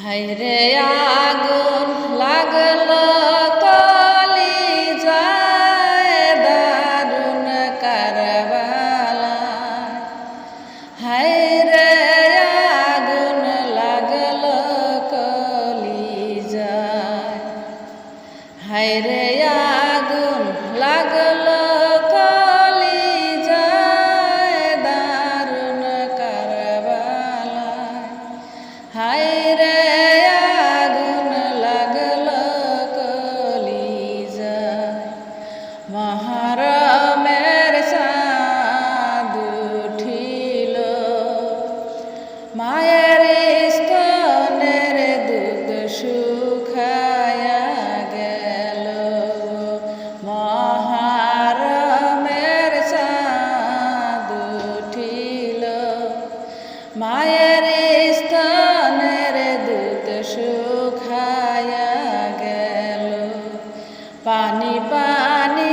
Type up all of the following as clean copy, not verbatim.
হায়রে আগুন লাগলো কলিজায় দারুণ কারবালায়। হায়রে আগুন লাগলো কলিজায়। হায়রে আগুন লাগলো কলিজায় দারুণ কারবালায়। হায়রে আগুন লাগলো কলিজায়। মহরমের চাঁদ উঠিল, মায়ের স্তনের দুধ শুকায়া গেল। মহরমের চাঁদ উঠিল, মায়ের স্তনের দুধ শুকায়া গেল। পানি পানি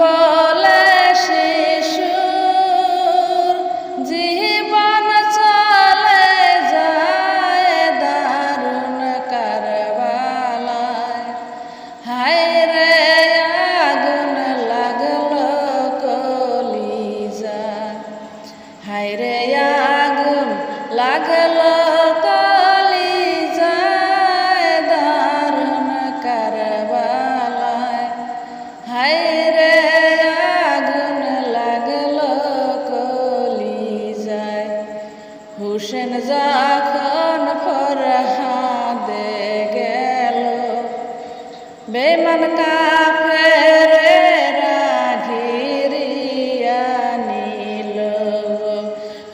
বলে শিশুর জীবন চলে যায় দারুণ কারবালায়। হায়রে আগুন লাগলো কলিজায়। হায়রে আগুন লাগলো কলিজায় দারুণ কারবালায়। হায়রে আগুন লাগলো কলিজায়। হুসেন যখন ফরহাদে গেল, বেঈমান কাফেরেরা ঘিরিয়া নিল।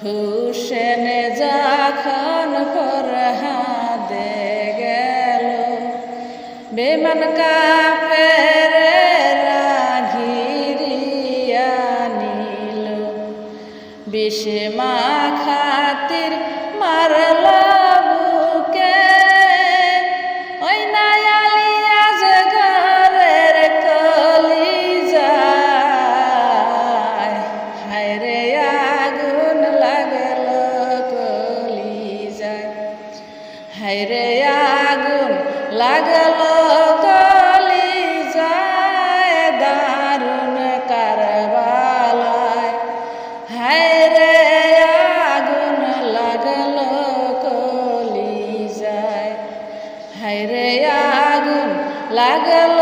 হুসেন যখন ফরহাদে গেল, বেঈমান কাফেরেরা ঘিরিয়া নিল। বিষে মাখাতির মারল বুকে, ওই নায়ালিয়াজ ঘরের কলিজায়। হায়রে আগুন লাগলো কলিজায়। হায়রে আগুন লাগলো কলিজায় দারুণ কারবালায়। হায়রে আগুন লাগলো কলিজায়। হায়রে আগুন লাগলো